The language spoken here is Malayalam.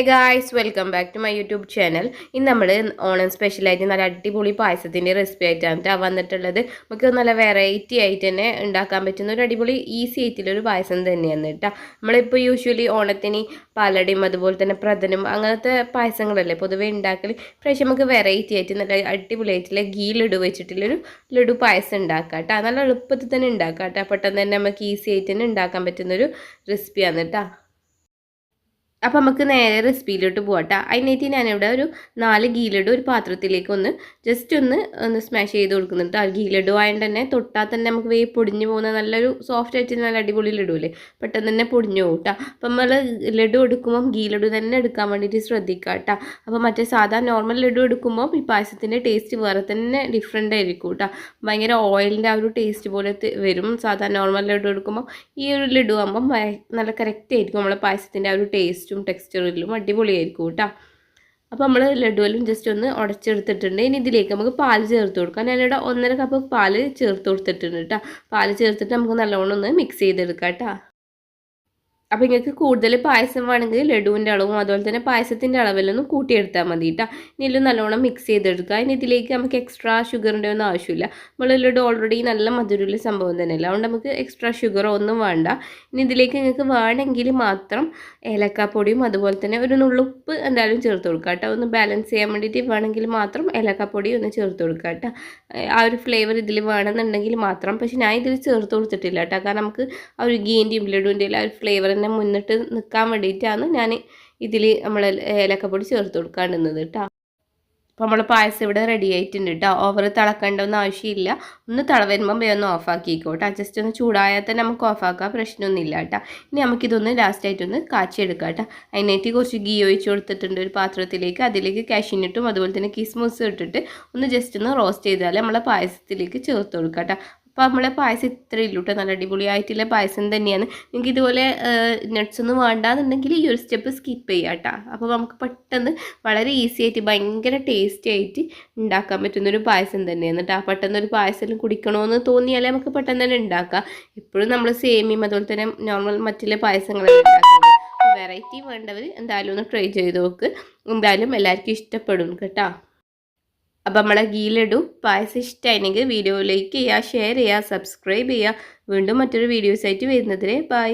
Guys welcome back to my YouTube channel. ഇന്ന് നമ്മൾ ഓണം സ്പെഷ്യലായിട്ട് നല്ല അടിപൊളി പായസത്തിൻ്റെ റെസിപ്പി ആയിട്ടാണ് വന്നിട്ടുള്ളത്. നമുക്ക് നല്ല വെറൈറ്റി ആയിട്ട് തന്നെ ഉണ്ടാക്കാൻ പറ്റുന്ന ഒരു അടിപൊളി ഈസി ആയിട്ടുള്ളൊരു പായസം തന്നെയാണ് കേട്ടോ. നമ്മളിപ്പോൾ യൂഷ്വലി ഓണത്തിന് പാലടയും അതുപോലെ തന്നെ പ്രഥനും അങ്ങനത്തെ പായസങ്ങളല്ലേ പൊതുവേ ഉണ്ടാക്കൽ. പക്ഷേ നമുക്ക് വെറൈറ്റി ആയിട്ട് നല്ല അടിപൊളി ആയിട്ടുള്ള ഗീ ലഡു വെച്ചിട്ടുള്ളൊരു ലഡു പായസം ഉണ്ടാക്കാം കേട്ടോ. നല്ല എളുപ്പത്തിൽ തന്നെ ഉണ്ടാക്കാം കേട്ടോ. പെട്ടെന്ന് തന്നെ നമുക്ക് ഈസി ആയിട്ട് തന്നെ ഉണ്ടാക്കാൻ പറ്റുന്നൊരു റെസിപ്പിയാണ് കേട്ടോ. അപ്പോൾ നമുക്ക് നേരെ റെസിപ്പിയിലോട്ട് പോകട്ടെ. അതിനായിട്ട് ഞാനിവിടെ ഒരു 4 ഗീ ലഡു ഒരു പാത്രത്തിലേക്ക് ജസ്റ്റ് ഒന്ന് സ്മാഷ് ചെയ്ത് കൊടുക്കുന്നുണ്ട്. ആ ഗീ ലഡു ആയതുകൊണ്ട് തന്നെ തൊട്ടാൽ തന്നെ നമുക്ക് പൊടിഞ്ഞു പോകുന്ന നല്ലൊരു സോഫ്റ്റ് ആയിട്ട് നല്ല അടിപൊളി ലഡു അല്ലേ, പെട്ടെന്ന് തന്നെ പൊടിഞ്ഞു പോകും കേട്ടോ. അപ്പം നമ്മൾ ലഡു എടുക്കുമ്പം ഗീ ലഡു തന്നെ എടുക്കാൻ വേണ്ടിയിട്ട് ശ്രദ്ധിക്കുക കേട്ടോ. അപ്പോൾ മറ്റേ സാധാ നോർമൽ ലഡു എടുക്കുമ്പോൾ ഈ പായസത്തിൻ്റെ ടേസ്റ്റ് വേറെ തന്നെ ഡിഫറെൻ്റ് ആയിരിക്കും കേട്ടോ. ഭയങ്കര ഓയിലിൻ്റെ ആ ഒരു ടേസ്റ്റ് പോലെ വരും സാധാ നോർമൽ ലഡു എടുക്കുമ്പോൾ. ഈ ഒരു ലഡു ആകുമ്പം നല്ല കറക്റ്റ് ആയിരിക്കും നമ്മളെ പായസത്തിൻ്റെ ആ ഒരു ടേസ്റ്റും ടെക്സ്ചറിലും അടിപൊളിയായിരിക്കും കേട്ടോ. അപ്പോൾ നമ്മൾ ലഡുവിലും ജസ്റ്റ് ഒന്ന് ഉടച്ചെടുത്തിട്ടുണ്ട്. ഇനി ഇതിലേക്ക് നമുക്ക് പാൽ ചേർത്ത് കൊടുക്കാം. ഞാനിവിടെ 1.5 കപ്പ് പാൽ ചേർത്ത് കൊടുത്തിട്ടുണ്ട് കേട്ടോ. പാൽ ചേർത്തിട്ട് നമുക്ക് നല്ലോണം ഒന്ന് മിക്സ് ചെയ്തെടുക്കാം കേട്ടോ. അപ്പോൾ നിങ്ങൾക്ക് കൂടുതൽ പായസം വേണമെങ്കിൽ ലഡുവിൻ്റെ അളവും അതുപോലെ തന്നെ പായസത്തിൻ്റെ അളവിലൊന്നും കൂട്ടിയെടുത്താൽ മതി കേട്ടോ. ഇനി നല്ലോണം മിക്സ് ചെയ്തെടുക്കുക. ഇനി ഇതിലേക്ക് നമുക്ക് എക്സ്ട്രാ ഷുഗറിൻ്റെ ഒന്നും ആവശ്യമില്ല. നമ്മൾ ലഡു ഓൾറെഡി നല്ല മധുരമുള്ള സംഭവം തന്നെയല്ല, അതുകൊണ്ട് നമുക്ക് എക്സ്ട്രാ ഷുഗറോ ഒന്നും വേണ്ട. ഇനി ഇതിലേക്ക് നിങ്ങൾക്ക് വേണമെങ്കിൽ മാത്രം ഏലക്കാപ്പൊടിയും അതുപോലെ തന്നെ ഒരു നുള്ളുപ്പ് എന്തായാലും ചേർത്ത് കൊടുക്കുക കേട്ടോ. ഒന്ന് ബാലൻസ് ചെയ്യാൻ വേണ്ടിയിട്ട് വേണമെങ്കിൽ മാത്രം ഏലക്കാപ്പൊടി ഒന്ന് ചേർത്ത് കൊടുക്കുക കേട്ടോ. ആ ഒരു ഫ്ലേവർ ഇതിൽ വേണമെന്നുണ്ടെങ്കിൽ മാത്രം. പക്ഷേ ഞാൻ ഇതിൽ ചേർത്ത് കൊടുത്തിട്ടില്ല കേട്ടോ, കാരണം നമുക്ക് ആ ഒരു ഗീൻ്റെയും ലഡുവിൻ്റെയും ആ ഒരു ഫ്ലേവർ തന്നെ മുന്നിട്ട് നിൽക്കാൻ വേണ്ടിയിട്ടാണ് ഞാൻ ഇതിൽ നമ്മൾ ഏലക്കപ്പൊടി ചേർത്ത് കൊടുക്കാണ്ടുന്നത് കേട്ടോ. അപ്പോൾ നമ്മൾ പായസം ഇവിടെ റെഡി ആയിട്ടുണ്ട് കേട്ടോ. ഓവർ തിളക്കേണ്ട ഒന്നും ആവശ്യമില്ല. ഒന്ന് തിള ഒന്ന് ഓഫാക്കിക്കോട്ടെ. ജസ്റ്റ് ഒന്ന് ചൂടായാൽ തന്നെ നമുക്ക് ഓഫാക്കാം, പ്രശ്നമൊന്നുമില്ല കേട്ടോ. ഇനി നമുക്കിതൊന്ന് ലാസ്റ്റായിട്ടൊന്ന് കാച്ചിയെടുക്കാം കേട്ടോ. അതിനായിട്ട് കുറച്ച് ഗീ ഒഴിച്ച് കൊടുത്തിട്ടുണ്ട് ഒരു പാത്രത്തിലേക്ക്. അതിലേക്ക് കാഷ്യൂനട്ടും അതുപോലെ തന്നെ കിസ്മസ് ഇട്ടിട്ട് ഒന്ന് ജസ്റ്റ് ഒന്ന് റോസ്റ്റ് ചെയ്താൽ നമ്മളെ പായസത്തിലേക്ക് ചേർത്ത് കൊടുക്കാം കേട്ടോ. അപ്പോൾ നമ്മളെ പായസം ഇത്ര ഇല്ലൂട്ടോ, നല്ല അടിപൊളിയായിട്ടുള്ള പായസം തന്നെയാണ്. നിങ്ങൾക്ക് ഇതുപോലെ നട്ട്സ് ഒന്നും വേണ്ടാന്നുണ്ടെങ്കിൽ ഈ ഒരു സ്റ്റെപ്പ് സ്കിപ്പ് ചെയ്യാം കേട്ടോ. അപ്പോൾ നമുക്ക് പെട്ടെന്ന് വളരെ ഈസി ആയിട്ട് ഭയങ്കര ടേസ്റ്റി ആയിട്ട് ഉണ്ടാക്കാൻ പറ്റുന്നൊരു പായസം തന്നെയാണ് കേട്ടോ. പെട്ടെന്ന് ഒരു പായസം കുടിക്കണമെന്ന് തോന്നിയാലേ നമുക്ക് പെട്ടെന്ന് തന്നെ ഉണ്ടാക്കാം. എപ്പോഴും നമ്മൾ സേമിയും അതുപോലെ തന്നെ നോർമൽ മറ്റുള്ള പായസങ്ങളൊക്കെ ഉണ്ടാക്കുന്നത്. വെറൈറ്റി വേണ്ടവർ എന്തായാലും ഒന്ന് ട്രൈ ചെയ്ത് നോക്ക്. എന്തായാലും എല്ലാവർക്കും ഇഷ്ടപ്പെടും കേട്ടോ. അപ്പോൾ നമ്മളെ ഗീ ലഡു പായസം ഇഷ്ടമായിരുന്നെങ്കിൽ വീഡിയോ ലൈക്ക് ചെയ്യുക, ഷെയർ ചെയ്യുക, സബ്സ്ക്രൈബ് ചെയ്യുക. വീണ്ടും മറ്റൊരു വീഡിയോസായിട്ട് വരുന്നതിന് ബൈ.